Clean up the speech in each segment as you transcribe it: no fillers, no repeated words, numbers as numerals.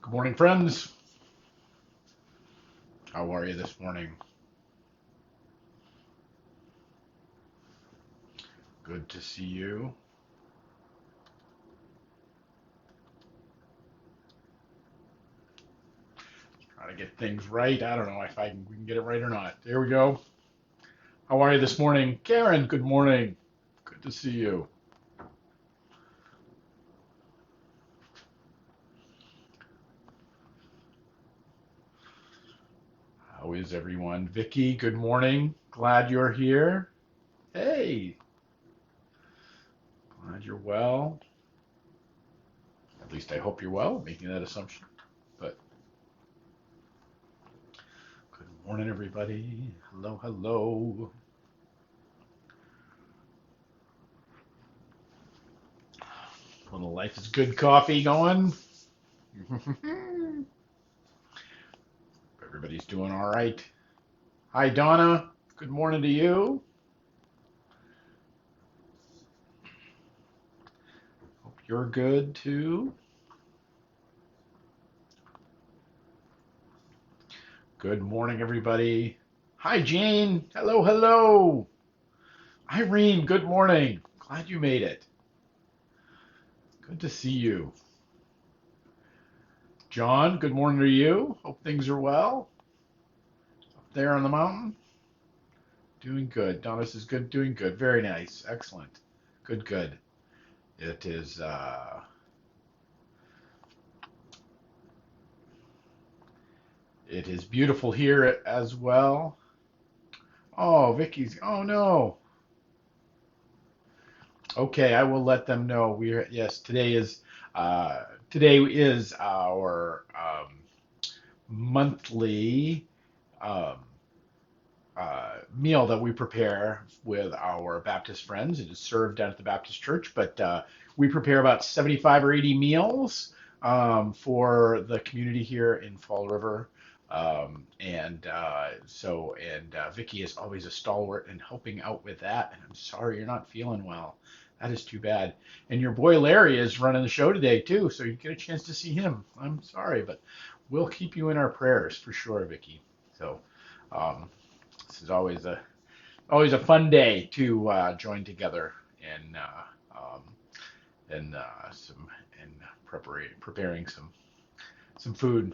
Good morning, friends. How are you this morning? Good to see you. Trying to get things right. I don't know if we can get it right or not. There we go. How are you this morning? Karen, good morning. Good to see you. How is everyone? Vicky, good morning. Glad you're here. Hey, glad you're well. At least I hope you're well, making that assumption. But good morning, everybody. Hello, hello. Little life is good coffee going. Everybody's doing all right. Hi, Donna. Good morning to you. Hope you're good too. Good morning, everybody. Hi, Jane. Hello, hello. Irene, good morning. Glad you made it. Good to see you. John, good morning to you. Hope things are well up there on the mountain. Doing good. Donna says good, doing good. Very nice. Excellent. Good, good. It is it is beautiful here as well. Oh, Vicky's. Oh no. Okay, I will let them know. Yes, today is our monthly um, meal that we prepare with our Baptist friends. It is served down at the Baptist church, but we prepare about 75 or 80 meals for the community here in Fall River. Vicky is always a stalwart and helping out with that. And I'm sorry you're not feeling well. That is too bad. And your boy Larry is running the show today too, so you get a chance to see him. I'm sorry, but we'll keep you in our prayers for sure, Vicky. So um, this is always a fun day to join together and some and preparing some food.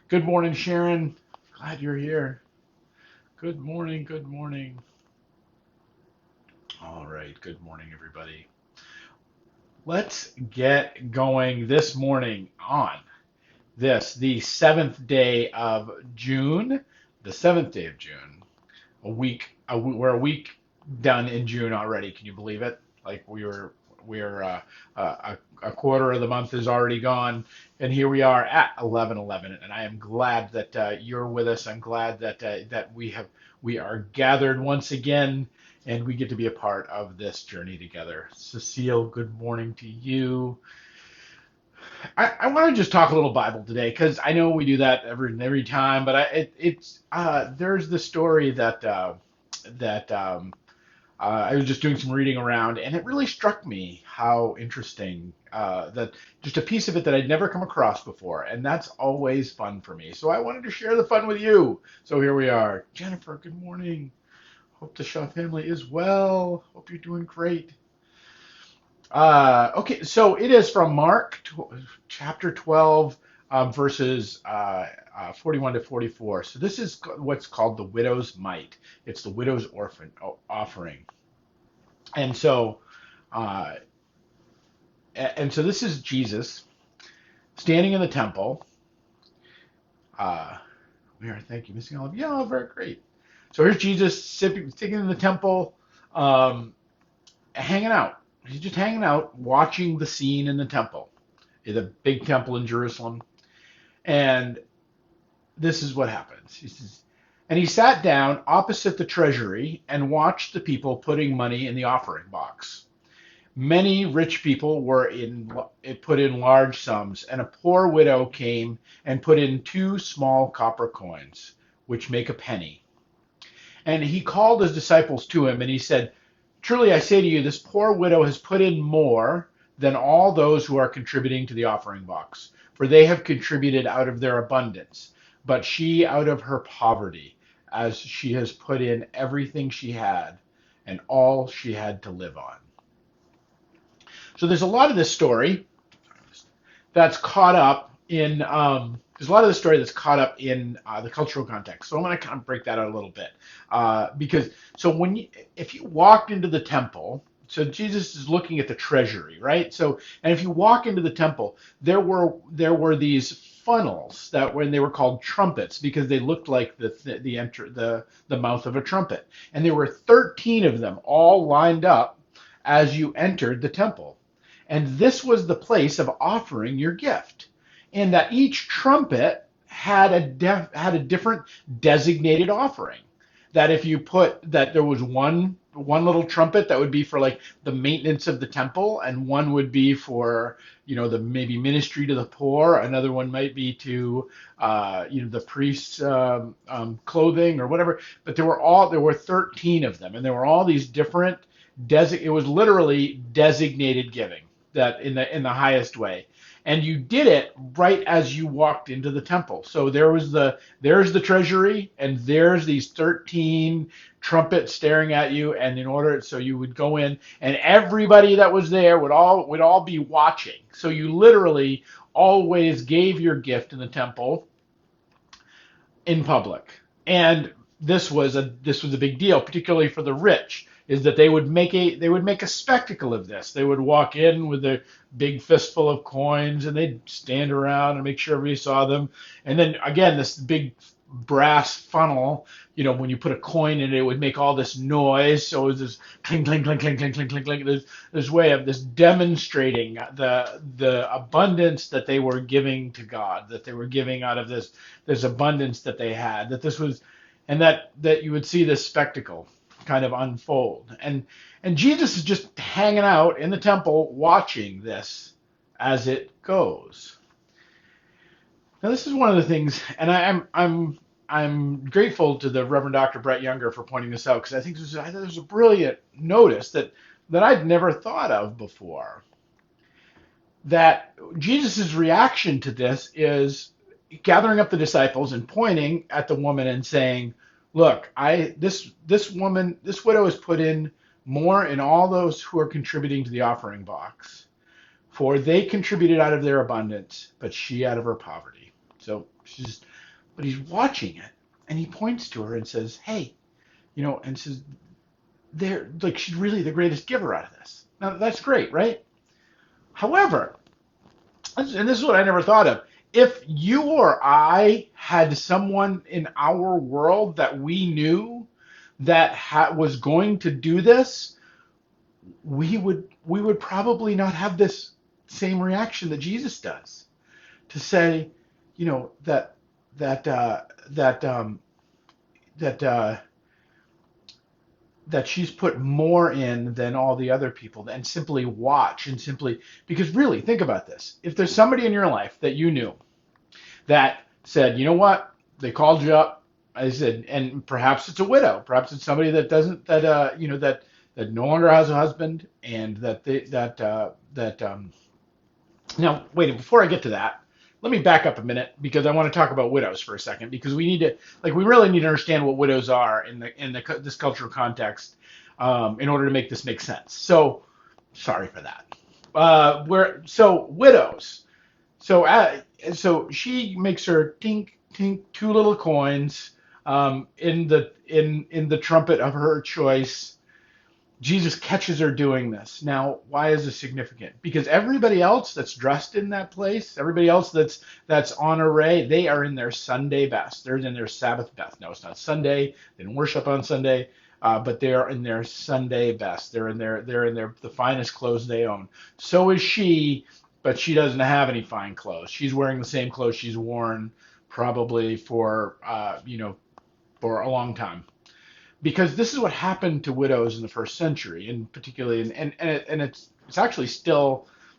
Good morning, Sharon. Glad you're here. Good morning. Good morning. All right. Good morning, everybody. Let's get going this morning on the 7th day of June. The 7th day of June. We're a week done in June already. Can you believe it? Like we're a quarter of the month is already gone, and here we are at 11:11. And I am glad that you're with us. I'm glad that we are gathered once again, and we get to be a part of this journey together. Cecile, good morning to you. I want to just talk a little Bible today because I know we do that every time, but there's the story that I was just doing some reading around, and it really struck me how interesting that just a piece of it that I'd never come across before, and that's always fun for me. So I wanted to share the fun with you. So here we are. Jennifer, good morning. Hope the Shaw family is well. Hope you're doing great. Okay, so it is from Mark chapter 12, verses 41 to 44. So this is what's called the widow's mite. It's the widow's orphan offering. And so, uh, and so this is Jesus standing in the temple. Uh, where, thank you, missing all of you. Yeah, very great. So here's Jesus sitting in the temple, um, hanging out. He's just hanging out, watching the scene in the temple. It's a big temple in Jerusalem. And this is what happens. He says, and he sat down opposite the treasury and watched the people putting money in the offering box. Many rich people put in large sums, and a poor widow came and put in 2 small copper coins, which make a penny. And he called his disciples to him, and he said, truly I say to you, this poor widow has put in more than all those who are contributing to the offering box, for they have contributed out of their abundance, but she out of her poverty, as she has put in everything she had and all she had to live on. So there's a lot of this story that's caught up in there's a lot of the story that's caught up in the cultural context. So I'm going to kind of break that out a little bit because so if you walked into the temple, so Jesus is looking at the treasury, right? So and if you walk into the temple, there were these funnels that when they were called trumpets because they looked like the mouth of a trumpet, and there were 13 of them all lined up as you entered the temple. And this was the place of offering your gift. And that each trumpet had a different designated offering. That if you put that there was one little trumpet that would be for like the maintenance of the temple, and one would be for the maybe ministry to the poor. Another one might be to the priest's clothing or whatever. But there were 13 of them, and there were all these different it was literally designated giving that in the highest way, and you did it right as you walked into the temple. So there's the treasury, and there's these 13 trumpets staring at you, and so you would go in, and everybody that was there would all be watching. So you literally always gave your gift in the temple in public, and this was a big deal, particularly for the rich, is that they would make a spectacle of this. They would walk in with a big fistful of coins, and they'd stand around and make sure everybody saw them. And then again, this big brass funnel, when you put a coin in it, it would make all this noise. So it was this clink, clink, clink, clink, clink, clink, clink, clink. This way of this demonstrating the abundance that they were giving to God, that they were giving out of this abundance that they had, that this was, and that you would see this spectacle kind of unfold. And Jesus is just hanging out in the temple watching this as it goes. Now this is one of the things, and I'm grateful to the Reverend Dr. Brett Younger for pointing this out, because I think this was a brilliant notice that I'd never thought of before. That Jesus' reaction to this is gathering up the disciples and pointing at the woman and saying, look, this widow has put in more in all those who are contributing to the offering box, for they contributed out of their abundance, but she out of her poverty. So but he's watching it, and he points to her and says, hey, and says, she's really the greatest giver out of this. Now that's great, right? However, and this is what I never thought of, if you or I had someone in our world that we knew that was going to do this, we would probably not have this same reaction that Jesus does, to say, that she's put more in than all the other people, and simply watch, and simply, because really think about this. If there's somebody in your life that you knew that said, you know what, they called you up, I said, and perhaps it's a widow, perhaps it's somebody that doesn't, that no longer has a husband, and now wait, before I get to that, let me back up a minute, because I want to talk about widows for a second, because we really need to understand what widows are in this cultural context, in order to make this make sense. So, sorry for that. Widows. So she makes her tink tink 2 little coins, in the trumpet of her choice. Jesus catches her doing this. Now, why is this significant? Because everybody else that's dressed in that place, everybody else that's on array, they are in their Sunday best. They're in their Sabbath best. No, it's not Sunday. They didn't worship on Sunday, but they are in their Sunday best. They're in the finest clothes they own. So is she, but she doesn't have any fine clothes. She's wearing the same clothes she's worn probably for a long time. Because this is what happened to widows in the first century, and particularly, and it's actually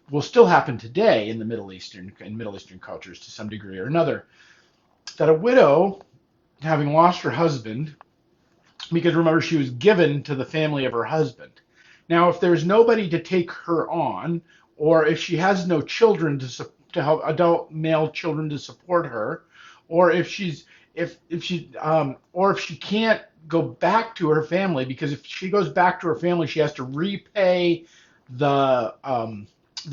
will still happen today in the Middle Eastern cultures to some degree or another. That a widow, having lost her husband, because remember she was given to the family of her husband. Now, if there's nobody to take her on, or if she has no children to help adult male children to support her, or if she's if she or if she can't go back to her family, because if she goes back to her family, she has to repay the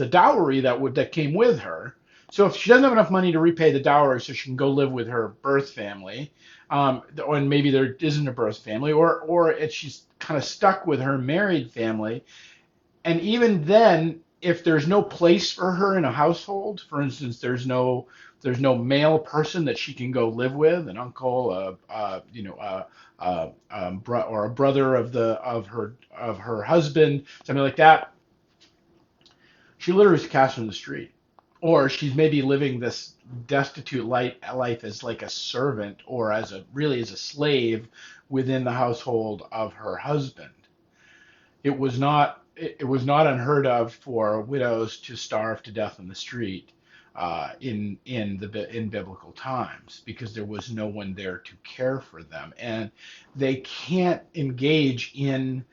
dowry that came with her. So if she doesn't have enough money to repay the dowry, so she can go live with her birth family, and maybe there isn't a birth family, or if she's kind of stuck with her married family, and even then, if there's no place for her in a household, for instance, there's no male person that she can go live with, an uncle, or a brother of her husband, something like that. She literally is cast on the street, or she's maybe living this destitute life as like a servant, or as a slave within the household of her husband. It was not unheard of for widows to starve to death on the street in biblical times, because there was no one there to care for them, and they can't engage in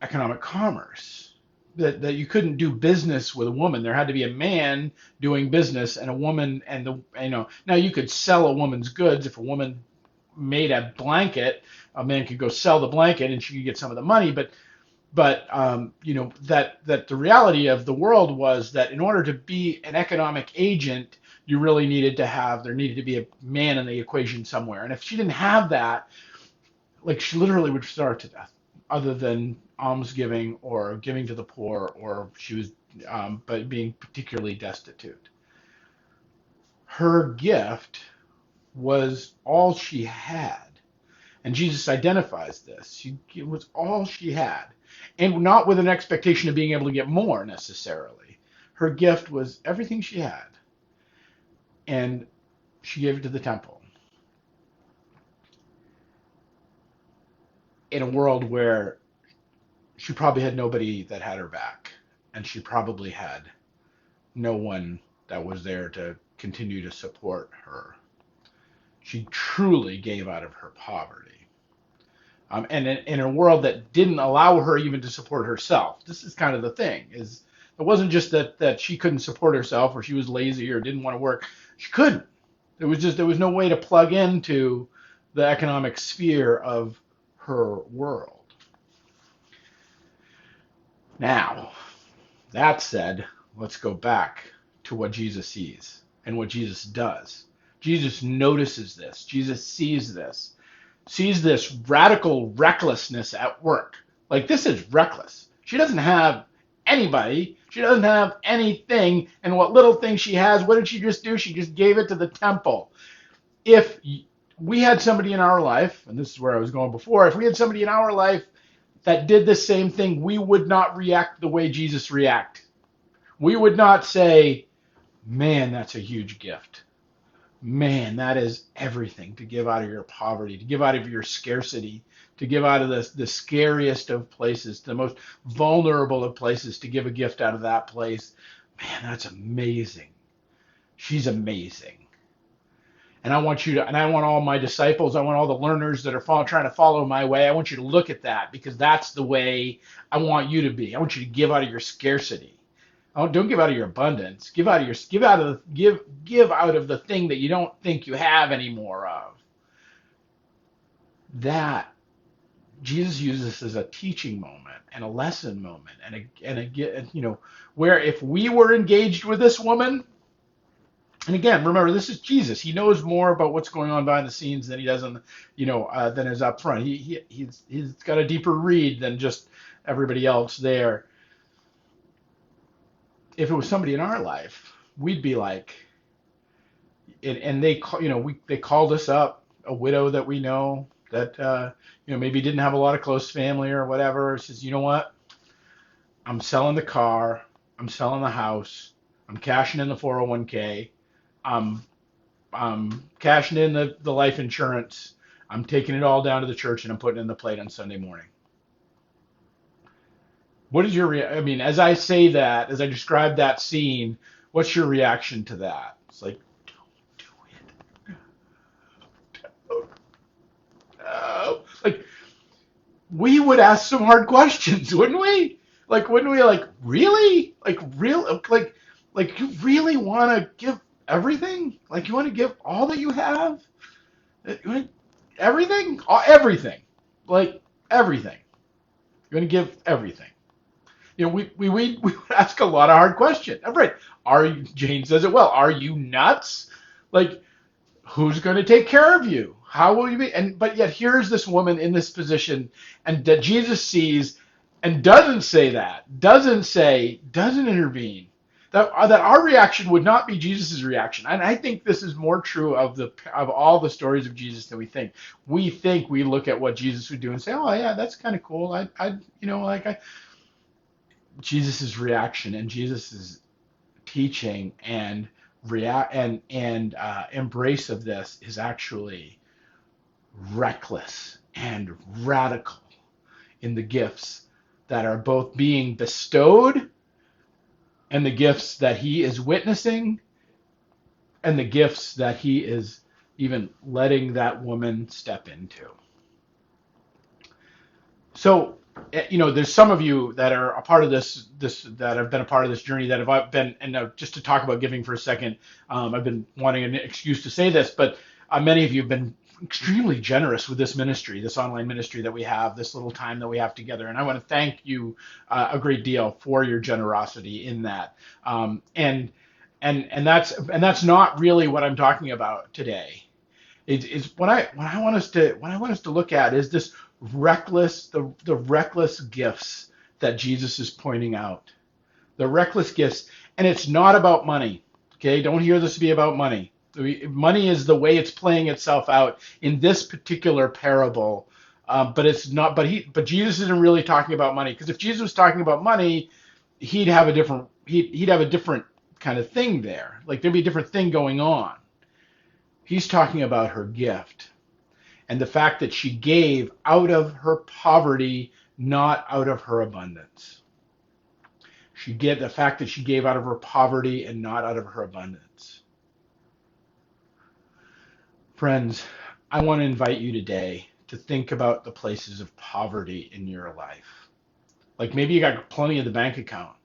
economic commerce. That you couldn't do business with a woman. There had to be a man doing business and a woman, and now you could sell a woman's goods. If a woman made a blanket, a man could go sell the blanket and she could get some of the money, but that the reality of the world was that in order to be an economic agent, there needed to be a man in the equation somewhere. And if she didn't have that, like, she literally would starve to death, other than almsgiving or giving to the poor, or she was but being particularly destitute. Her gift was all she had. And Jesus identifies this. It was all she had. And not with an expectation of being able to get more necessarily. Her gift was everything she had. And she gave it to the temple. In a world where she probably had nobody that had her back. And she probably had no one that was there to continue to support her. She truly gave out of her poverty. And in a world that didn't allow her even to support herself. This is kind of the thing, is it wasn't just that she couldn't support herself, or she was lazy or didn't want to work. She couldn't. There was no way to plug into the economic sphere of her world. Now, that said, let's go back to what Jesus sees and what Jesus does. Jesus notices this. Jesus sees this radical recklessness at work. Like, this is reckless. She doesn't have anybody. She doesn't have anything. And what little thing she has, what did she just do? She just gave it to the temple. If we had somebody in our life, and this is where I was going before, if we had somebody in our life that did the same thing, we would not react the way Jesus reacted. We would not say, man, that's a huge gift. Man, that is everything, to give out of your poverty, to give out of your scarcity, to give out of the scariest of places, the most vulnerable of places, to give a gift out of that place. Man, that's amazing. She's amazing. And I want all my disciples, I want all the learners that are trying to follow my way, I want you to look at that, because that's the way I want you to be. I want you to give out of your scarcity. Oh, don't give out of your abundance. Give out of the thing that you don't think you have any more of. That Jesus uses this as a teaching moment and a lesson moment, and where if we were engaged with this woman, and again, remember, this is Jesus. He knows more about what's going on behind the scenes than he does than is up front. He's got a deeper read than just everybody else there. If it was somebody in our life, we'd be like, and they called us up, a widow that we know that maybe didn't have a lot of close family or whatever. Says, you know what? I'm selling the car, I'm selling the house, I'm cashing in the 401k, I'm cashing in the life insurance, I'm taking it all down to the church, and I'm putting it in the plate on Sunday morning. What is as I say that, as I describe that scene, what's your reaction to that? It's like, don't do it. No. Like, we would ask some hard questions, wouldn't we? Like, wouldn't we like really like you really want to give everything? Like, you want to give all that you have? You want everything? Everything. Like, everything. You want to give everything. We would ask a lot of hard questions. Right. Jane says it well. Are you nuts? Like, who's going to take care of you? How will you be? But yet here's this woman in this position, and that Jesus sees and doesn't say that, doesn't intervene. That our reaction would not be Jesus's reaction. And I think this is more true of all the stories of Jesus than we think. We think we look at what Jesus would do and say, "Oh yeah, that's kind of cool." Jesus's reaction and Jesus's teaching and embrace of this is actually reckless and radical in the gifts that are both being bestowed and the gifts that he is witnessing and the gifts that he is even letting that woman step into. So, there's some of you that are a part of this that have been a part of this journey that have been, and just to talk about giving for a second, I've been wanting an excuse to say this, but many of you have been extremely generous with this ministry, this online ministry that we have, this little time that we have together, and I want to thank you a great deal for your generosity in that. And that's not really what I'm talking about today. It's what I want us to look at is this the reckless gifts that Jesus is pointing out. The reckless gifts, and it's not about money. Okay, don't hear this to be about money. Money is the way it's playing itself out in this particular parable, but it's not. But Jesus isn't really talking about money, because if Jesus was talking about money, he'd have a different kind of thing there. Like, there'd be a different thing going on. He's talking about her gift and the fact that she gave out of her poverty, not out of her abundance. The fact that she gave out of her poverty and not out of her abundance. Friends, I want to invite you today to think about the places of poverty in your life. Like, maybe you got plenty in the bank account,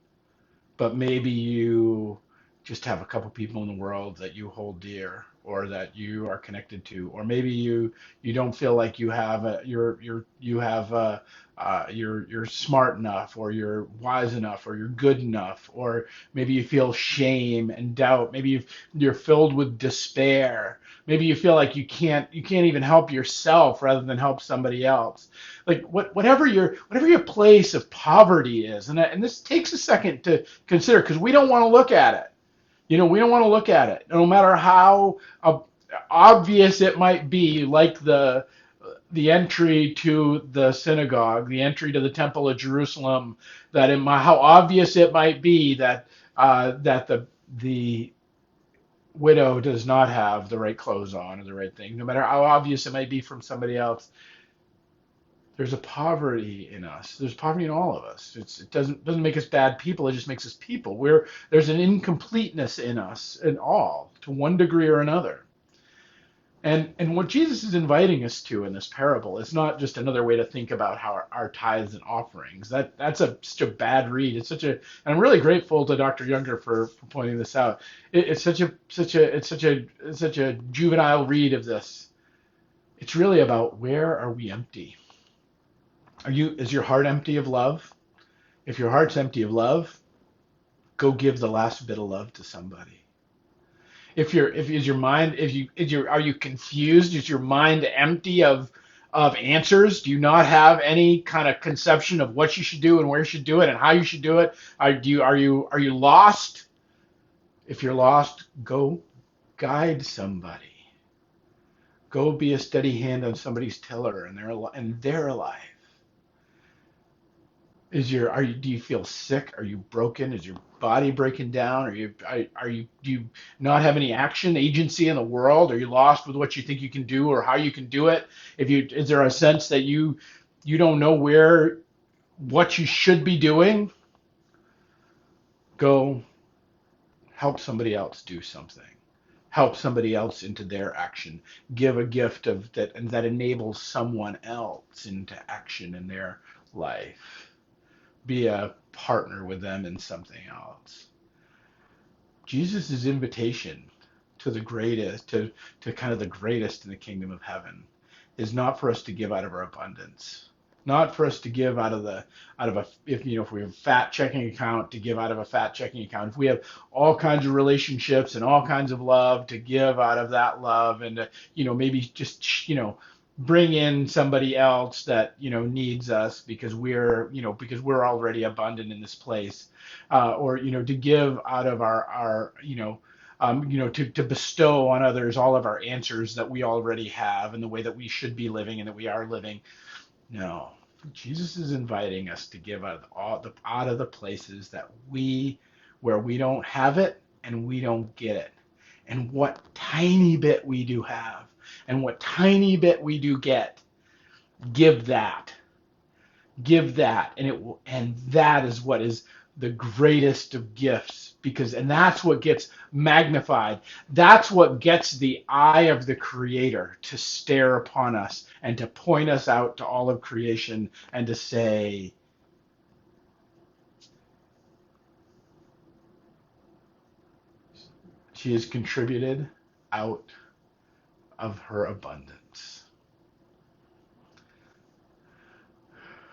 but maybe you just have a couple people in the world that you hold dear or that you are connected to, or maybe you don't feel like you have you're smart enough, or you're wise enough, or you're good enough, or maybe you feel shame and doubt. Maybe you're filled with despair. Maybe you feel like you can't even help yourself rather than help somebody else. Like, whatever your place of poverty is, and this takes a second to consider, because we don't want to look at it. We don't want to look at it, no matter how obvious it might be, like the entry to the synagogue, the entry to the Temple of Jerusalem, how obvious it might be that the widow does not have the right clothes on or the right thing, no matter how obvious it might be from somebody else. There's a poverty in us. There's poverty in all of us. It doesn't make us bad people. It just makes us people. There's an incompleteness in us, in all, to one degree or another. And what Jesus is inviting us to in this parable is not just another way to think about how our tithes and offerings. That's such a bad read. And I'm really grateful to Dr. Younger for pointing this out. It's such a juvenile read of this. It's really about, where are we empty? Is your heart empty of love? If your heart's empty of love, go give the last bit of love to somebody. Are you confused? Is your mind empty of answers? Do you not have any kind of conception of what you should do and where you should do it and how you should do it? Are you lost? If you're lost, go guide somebody. Go be a steady hand on somebody's tiller in their life. Do you feel sick? Are you broken? Is your body breaking down? Do you not have any agency in the world? Are you lost with what you think you can do or how you can do it? Is there a sense that you don't know what you should be doing? Go help somebody else do something. Help somebody else into their action. Give a gift that enables someone else into action in their life. be a partner with them in something else. Jesus' invitation to the greatest, to kind of the greatest in the kingdom of heaven, is not for us to give out of our abundance, not for us to give out of a if we have a fat checking account to give out of a fat checking account. If we have all kinds of relationships and all kinds of love to give out of that love, and maybe just bring in somebody else that needs us because we're already abundant in this place, or to give out of our to bestow on others all of our answers that we already have and the way that we should be living and that we are living. No, Jesus is inviting us to give out of the places where we don't have it and we don't get it. And what tiny bit we do have and what tiny bit we do get, give that. Give that, and that is what is the greatest of gifts, and that's what gets magnified. That's what gets the eye of the creator to stare upon us and to point us out to all of creation and to say, she has contributed out of her abundance.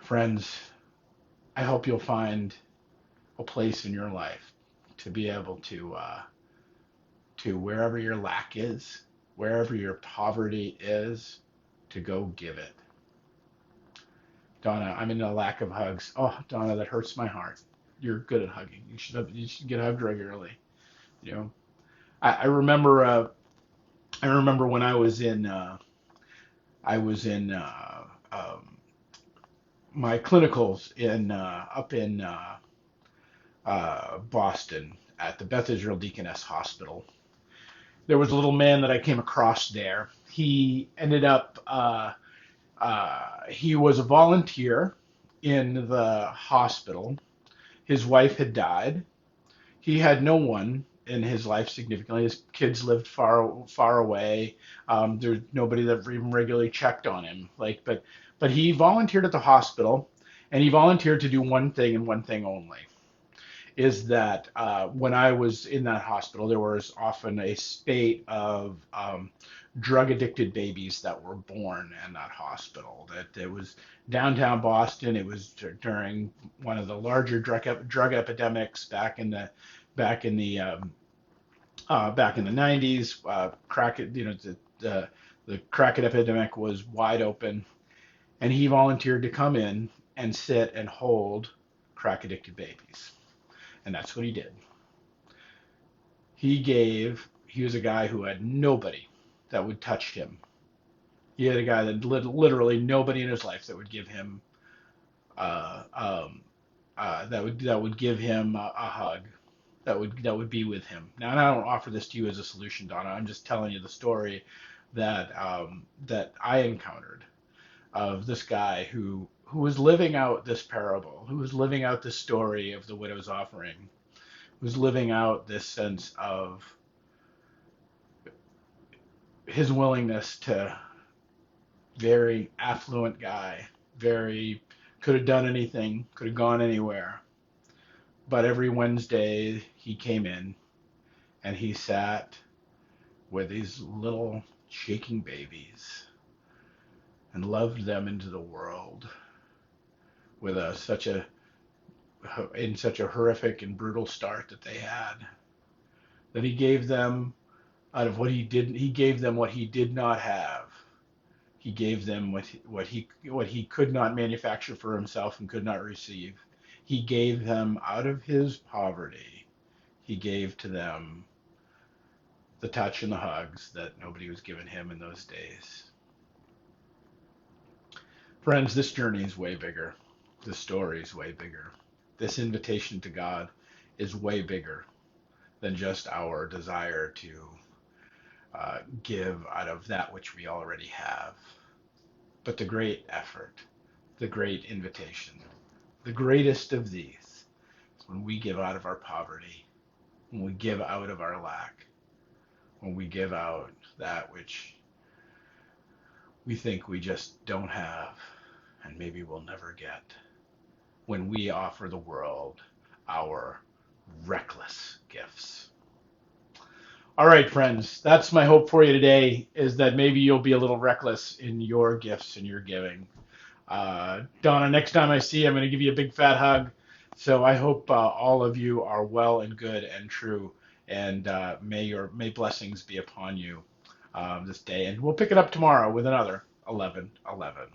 Friends, I hope you'll find a place in your life to be able to wherever your lack is, wherever your poverty is, to go give it. Donna, I'm in a lack of hugs. Oh, Donna, that hurts my heart. You're good at hugging. You should get hugged regularly. You know, I remember when I was in my clinicals in up in Boston at the Beth Israel Deaconess Hospital. There was a little man that I came across there. He ended up he was a volunteer in the hospital. His wife had died. He had no one in his life significantly. His kids lived far away. There's nobody that even regularly checked on him. But he volunteered at the hospital, and he volunteered to do one thing and one thing only. Is that when I was in that hospital, there was often a spate of drug addicted babies that were born in that hospital. That it was downtown Boston. It was during one of the larger drug epidemics back in the back in the 90s. The crack epidemic was wide open, and he volunteered to come in and sit and hold crack addicted babies, and that's what he did. He was a guy who had nobody that would touch him. He had a guy that literally nobody in his life that would give him uh, um, that would give him a hug, that would be with him. Now, and I don't offer this to you as a solution, Donna. I'm just telling you the story that I encountered of this guy who was living out this parable, who was living out this story of the widow's offering, who was living out this sense of his willingness to, very affluent guy, very, could have done anything, could have gone anywhere. But every Wednesday he came in and he sat with these little shaking babies and loved them into the world with in such a horrific and brutal start that they had, that he gave them out of what he gave them what he did not have. He gave them what he could not manufacture for himself and could not receive. He gave them out of his poverty. He gave to them the touch and the hugs that nobody was giving him in those days. Friends, this journey is way bigger. This story is way bigger. This invitation to God is way bigger than just our desire to give out of that which we already have. But the great effort, the great invitation, the greatest of these is when we give out of our poverty, when we give out of our lack, when we give out that which we think we just don't have and maybe we'll never get. when we offer the world our reckless gifts. All right, friends, that's my hope for you today, is that maybe you'll be a little reckless in your gifts and your giving. Donna, next time I see you, I'm going to give you a big fat hug. So I hope all of you are well and good and true, and may blessings be upon you this day. And we'll pick it up tomorrow with another 11:11.